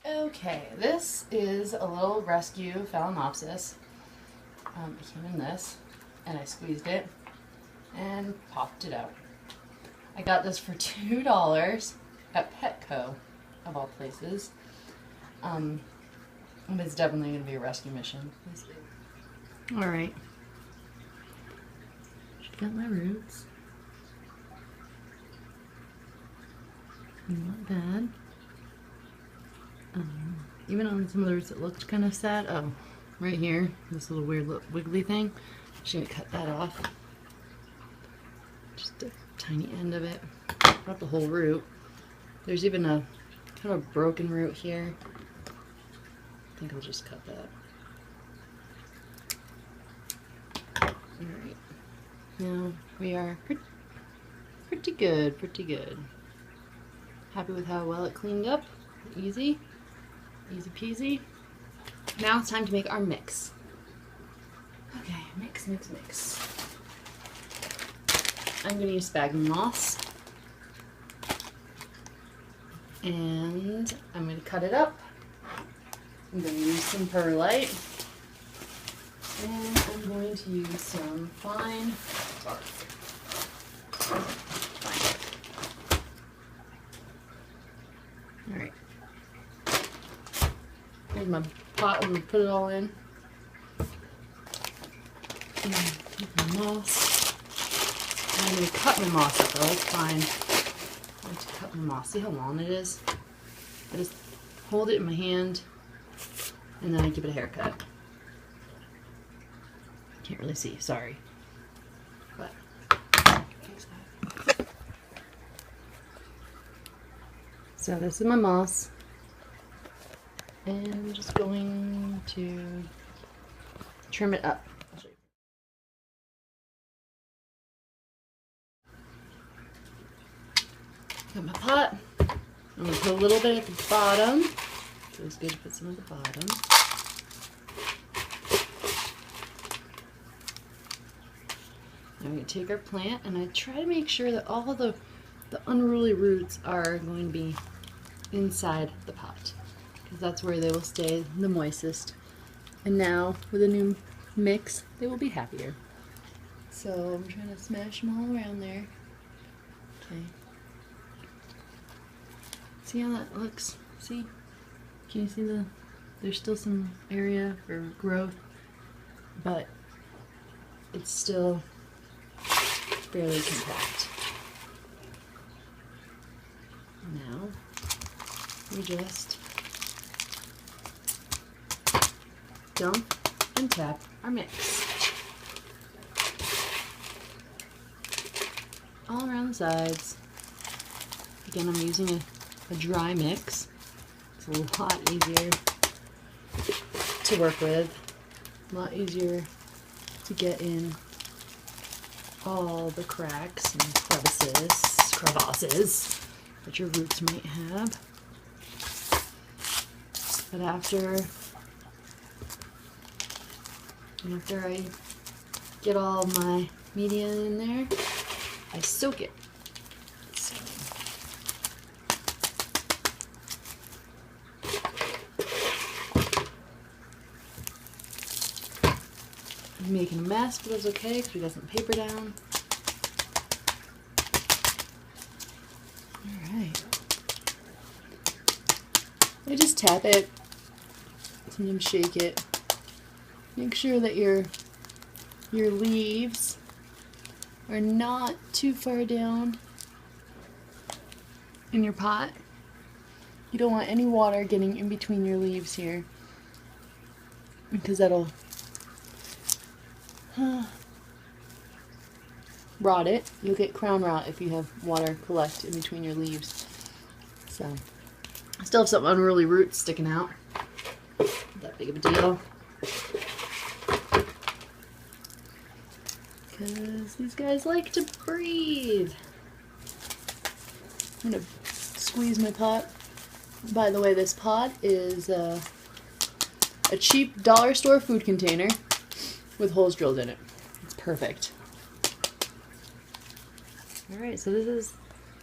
Okay, this is a little rescue phalaenopsis. It came in this, and I squeezed it and popped it out. I got this for $2 at PetCo, of all places. And it's definitely going to be a rescue mission. Alright. Got my roots. Not bad. Even on some of the roots it looked kind of sad. Oh, right here, this little weird wiggly thing. I'm just going to cut that off. Just a tiny end of it. Not the whole root. There's even a kind of broken root here. I think I'll just cut that. Alright. Now we are pretty good, pretty good. Happy with how well it cleaned up. Easy. Easy peasy. Now it's time to make our mix. Okay, mix. I'm going to use sphagnum moss. And I'm going to cut it up. I'm going to use some perlite. And I'm going to use some fine bark. Alright. Here's my pot. I'm going to put it all in. Take my moss. I'm going to cut my moss up though. It's fine. I like to cut my moss. See how long it is? I just hold it in my hand and then I give it a haircut. Can't really see, sorry. But so this is my moss. And I'm just going to trim it up. I'll show you. Got my pot. I'm going to put a little bit at the bottom. Feels good to put some at the bottom. Now we're going to take our plant and I try to make sure that all the unruly roots are going to be inside the pot, because that's where they will stay the moistest. And now with a new mix, they will be happier. So I'm trying to smash them all around there. Okay. See how that looks? See? Can you see there's still some area for growth, but it's still fairly compact. Now we just dump and tap our mix all around the sides. Again, I'm using a dry mix. It's a lot easier to work with, a lot easier to get in all the cracks and crevasses that your roots might have. But after I get all my media in there, I soak it. So, I'm making a mess, but that's okay because we got some paper down. Alright. I just tap it, sometimes shake it. Make sure that your leaves are not too far down in your pot. You don't want any water getting in between your leaves here, because that'll rot it. You'll get crown rot if you have water collect in between your leaves. So I still have some unruly roots sticking out. Not that big of a deal, because these guys like to breathe. I'm gonna squeeze my pot. By the way, this pot is a cheap dollar store food container with holes drilled in it. It's perfect. Alright, so this is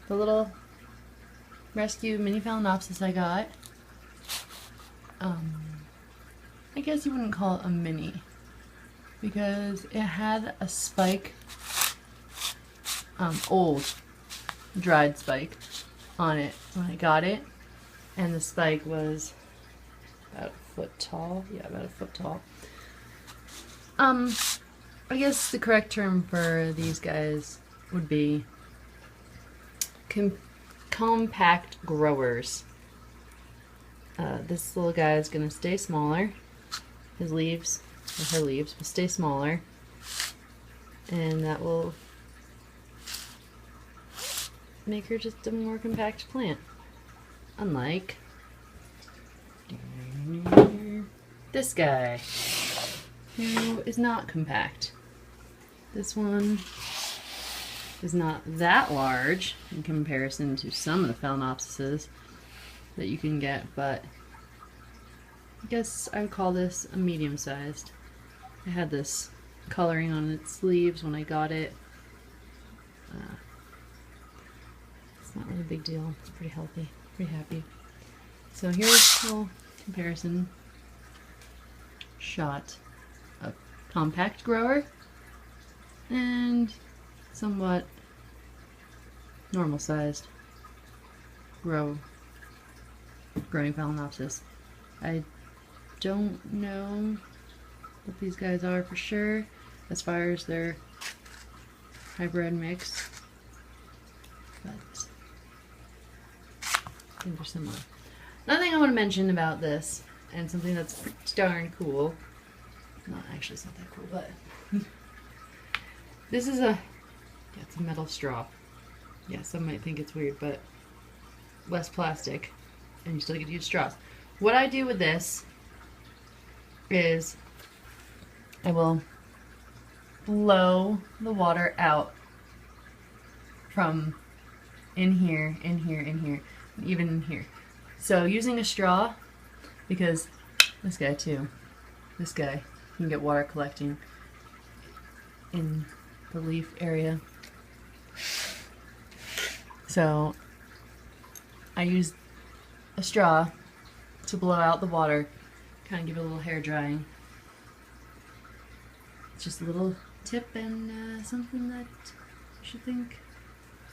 the little rescue mini phalaenopsis I got. I guess you wouldn't call it a mini, because it had a spike, old dried spike on it when I got it, and the spike was about a foot tall. Yeah, about a foot tall. I guess the correct term for these guys would be compact growers. This little guy is going to stay smaller. His leaves, or her leaves, will stay smaller, and that will make her just a more compact plant. Unlike this guy, who is not compact. This one is not that large in comparison to some of the phalaenopsises that you can get, but I guess I would call this a medium-sized. I had this coloring on its leaves when I got it. It's not really a big deal. It's pretty healthy, pretty happy. So here's a little comparison shot of compact grower and somewhat normal-sized growing phalaenopsis. I don't know what these guys are for sure as far as their hybrid mix, but I think they're similar. Another thing I want to mention about this, and something that's pretty darn cool, not actually, it's not that cool, but this is it's a metal straw. Yeah, some might think it's weird, but less plastic, and you still get to use straws. What I do with this is I will blow the water out from in here, in here, in here, and even in here. So using a straw, because this guy can get water collecting in the leaf area. So I use a straw to blow out the water, kind of give it a little hair drying. It's just a little tip and something that you should think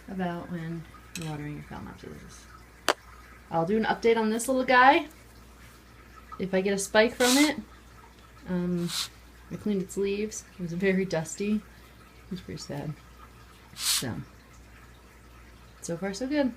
about when you're watering your phalaenopsis. I'll do an update on this little guy if I get a spike from it. I cleaned its leaves. It was very dusty. It was pretty sad. So far so good.